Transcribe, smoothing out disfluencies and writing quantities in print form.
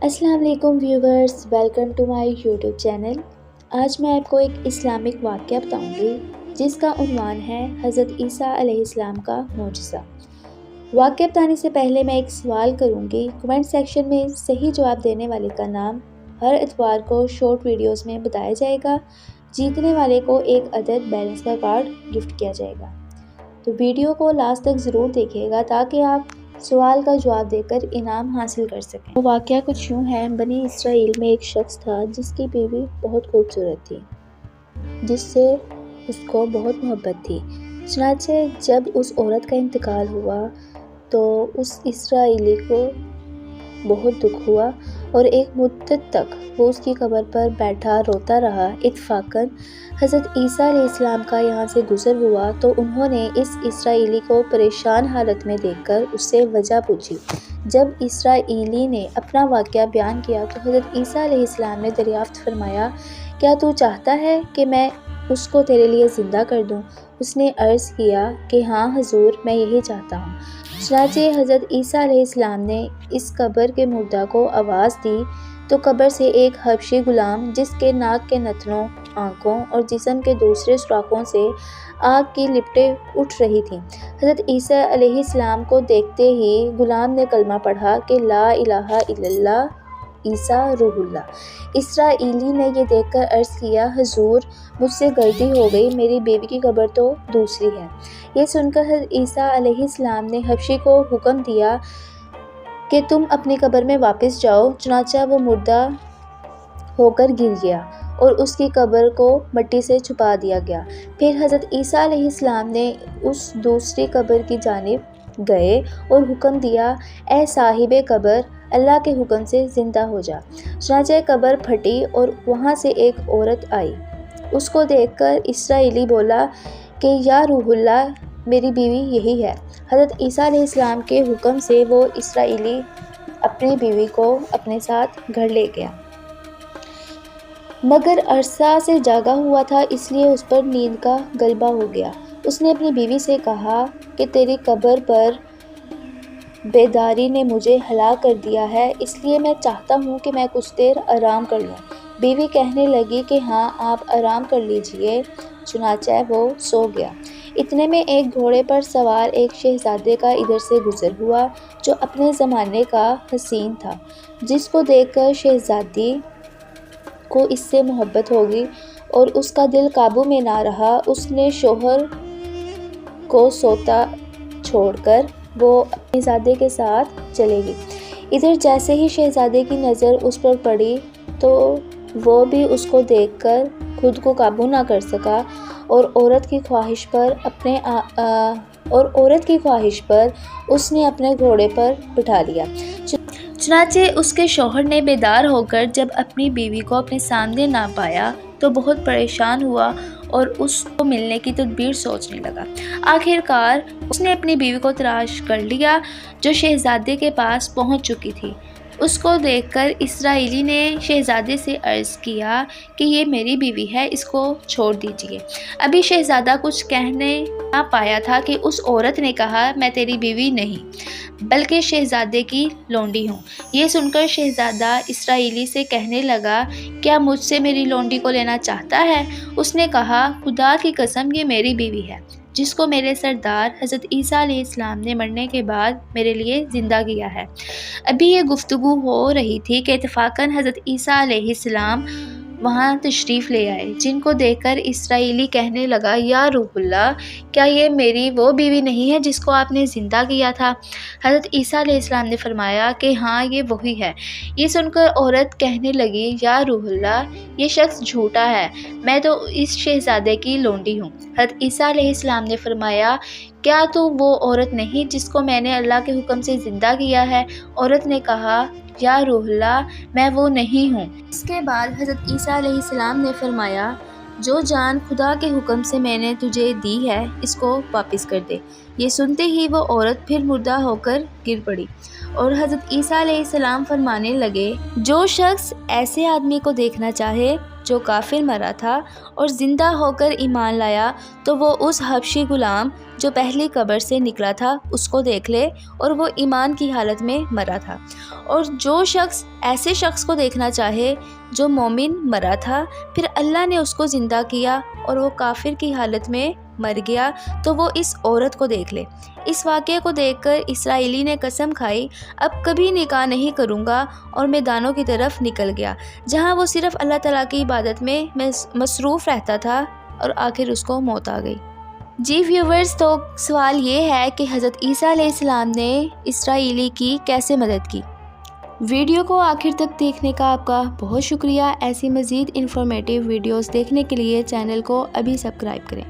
السلام علیکم viewers, welcome to my YouTube channel. آج میں آپ کو ایک اسلامک واقعہ بتاؤں گی جس کا عنوان ہے حضرت عیسیٰ علیہ السلام کا معجزہ۔ واقعہ بتانے سے پہلے میں ایک سوال کروں گی، کمنٹ سیکشن میں صحیح جواب دینے والے کا نام ہر اتوار کو شارٹ ویڈیوز میں بتایا جائے گا۔ جیتنے والے کو ایک عدد بیلنس کا کارڈ گفٹ کیا جائے گا۔ تو ویڈیو کو لاسٹ تک ضرور دیکھیے گا تاکہ آپ سوال کا جواب دے کر انعام حاصل کر سکیں۔ واقعہ کچھ یوں ہے، بنی اسرائیل میں ایک شخص تھا جس کی بیوی بہت خوبصورت تھی، جس سے اس کو بہت محبت تھی۔ چنانچہ جب اس عورت کا انتقال ہوا تو اس اسرائیلی کو بہت دکھ ہوا اور ایک مدت تک وہ اس کی قبر پر بیٹھا روتا رہا۔ اتفاقاً حضرت عیسیٰ علیہ السلام کا یہاں سے گزر ہوا تو انہوں نے اس اسرائیلی کو پریشان حالت میں دیکھ کر اس سے وجہ پوچھی۔ جب اسرائیلی نے اپنا واقعہ بیان کیا تو حضرت عیسیٰ علیہ السلام نے دریافت فرمایا، کیا تو چاہتا ہے کہ میں اس کو تیرے لیے زندہ کر دوں؟ اس نے عرض کیا کہ ہاں حضور، میں یہی چاہتا ہوں۔ چنانچہ حضرت عیسیٰ علیہ السلام نے اس قبر کے مردہ کو آواز دی تو قبر سے ایک حبشی غلام، جس کے ناک کے نتنوں، آنکھوں اور جسم کے دوسرے سوراخوں سے آگ کی لپٹیں اٹھ رہی تھیں، حضرت عیسیٰ علیہ السلام کو دیکھتے ہی غلام نے کلمہ پڑھا کہ لا الہ الا اللہ عیسیٰ روح اللہ۔ اسرائیلی نے یہ دیکھ کر عرض کیا، حضور مجھ سے غلطی ہو گئی، میری بیوی کی قبر تو دوسری ہے۔ یہ سن کر حضرت عیسیٰ علیہ السلام نے حبشی کو حکم دیا کہ تم اپنی قبر میں واپس جاؤ۔ چنانچہ وہ مردہ ہو کر گر گیا اور اس کی قبر کو مٹی سے چھپا دیا گیا۔ پھر حضرت عیسیٰ علیہ السلام نے اس دوسری قبر کی جانب گئے اور حکم دیا، اے صاحب قبر، اللہ کے حکم سے زندہ ہو جا۔ چنانچہ قبر پھٹی اور وہاں سے ایک عورت آئی۔ اس کو دیکھ کر اسرائیلی بولا کہ یا روح اللہ، میری بیوی یہی ہے۔ حضرت عیسیٰ علیہ السلام کے حکم سے وہ اسرائیلی اپنی بیوی کو اپنے ساتھ گھر لے گیا، مگر عرصہ سے جاگا ہوا تھا، اس لیے اس پر نیند کا غلبہ ہو گیا۔ اس نے اپنی بیوی سے کہا کہ تیری قبر پر بیداری نے مجھے ہلاک کر دیا ہے، اس لیے میں چاہتا ہوں کہ میں کچھ دیر آرام کر لوں۔ بیوی کہنے لگی کہ ہاں آپ آرام کر لیجئے۔ چنانچہ وہ سو گیا۔ اتنے میں ایک گھوڑے پر سوار ایک شہزادے کا ادھر سے گزر ہوا جو اپنے زمانے کا حسین تھا، جس کو دیکھ کر شہزادی کو اس سے محبت ہوگی اور اس کا دل قابو میں نہ رہا۔ اس نے شوہر کو سوتا چھوڑ کر وہ اپنے شہزادے کے ساتھ چلے گی۔ ادھر جیسے ہی شہزادے کی نظر اس پر پڑی تو وہ بھی اس کو دیکھ کر خود کو قابو نہ کر سکا اور عورت کی خواہش پر اس نے اپنے گھوڑے پر بٹھا لیا۔ چنانچہ اس کے شوہر نے بیدار ہو کر جب اپنی بیوی کو اپنے سامنے نہ پایا تو بہت پریشان ہوا اور اس کو ملنے کی تدبیر سوچنے لگا۔ آخر کار اس نے اپنی بیوی کو تلاش کر لیا جو شہزادے کے پاس پہنچ چکی تھی۔ اس کو دیکھ کر اسرائیلی نے شہزادے سے عرض کیا کہ یہ میری بیوی ہے، اس کو چھوڑ دیجئے۔ ابھی شہزادہ کچھ کہنے نہ پایا تھا کہ اس عورت نے کہا، میں تیری بیوی نہیں بلکہ شہزادے کی لونڈی ہوں۔ یہ سن کر شہزادہ اسرائیلی سے کہنے لگا، کیا مجھ سے میری لونڈی کو لینا چاہتا ہے؟ اس نے کہا، خدا کی قسم یہ میری بیوی ہے جس کو میرے سردار حضرت عیسیٰ علیہ السلام نے مرنے کے بعد میرے لیے زندہ کیا ہے۔ ابھی یہ گفتگو ہو رہی تھی کہ اتفاقاً حضرت عیسیٰ علیہ السلام وہاں تشریف لے آئے، جن کو دیکھ کر اسرائیلی کہنے لگا، یا روح اللہ، کیا یہ میری وہ بیوی نہیں ہے جس کو آپ نے زندہ کیا تھا؟ حضرت عیسیٰ علیہ السلام نے فرمایا کہ ہاں یہ وہی ہے۔ یہ سن کر عورت کہنے لگی، یا روح اللہ، یہ شخص جھوٹا ہے، میں تو اس شہزادے کی لونڈی ہوں۔ حضرت عیسیٰ علیہ السلام نے فرمایا، کیا تو وہ عورت نہیں جس کو میں نے اللہ کے حکم سے زندہ کیا ہے؟ عورت نے کہا، یا روح اللہ، میں وہ نہیں ہوں۔ اس کے بعد حضرت عیسیٰ علیہ السلام نے فرمایا، جو جان خدا کے حکم سے میں نے تجھے دی ہے اس کو واپس کر دے۔ یہ سنتے ہی وہ عورت پھر مردہ ہو کر گر پڑی اور حضرت عیسیٰ علیہ السلام فرمانے لگے، جو شخص ایسے آدمی کو دیکھنا چاہے جو کافر مرا تھا اور زندہ ہو کر ایمان لایا تو وہ اس حبشی غلام جو پہلی قبر سے نکلا تھا اس کو دیکھ لے اور وہ ایمان کی حالت میں مرا تھا، اور جو شخص ایسے شخص کو دیکھنا چاہے جو مومن مرا تھا پھر اللہ نے اس کو زندہ کیا اور وہ کافر کی حالت میں مر گیا تو وہ اس عورت کو دیکھ لے۔ اس واقعے کو دیکھ کر اسرائیلی نے قسم کھائی، اب کبھی نکاح نہیں کروں گا، اور میدانوں کی طرف نکل گیا جہاں وہ صرف اللہ تعالیٰ کی عبادت میں مصروف رہتا تھا، اور آخر اس کو موت آ گئی۔ جی ویورز، تو سوال یہ ہے کہ حضرت عیسیٰ علیہ السلام نے اسرائیلی کی کیسے مدد کی؟ ویڈیو کو آخر تک دیکھنے کا آپ کا بہت شکریہ۔ ایسی مزید انفارمیٹیو ویڈیوز دیکھنے کے لیے چینل کو ابھی سبسکرائب کریں۔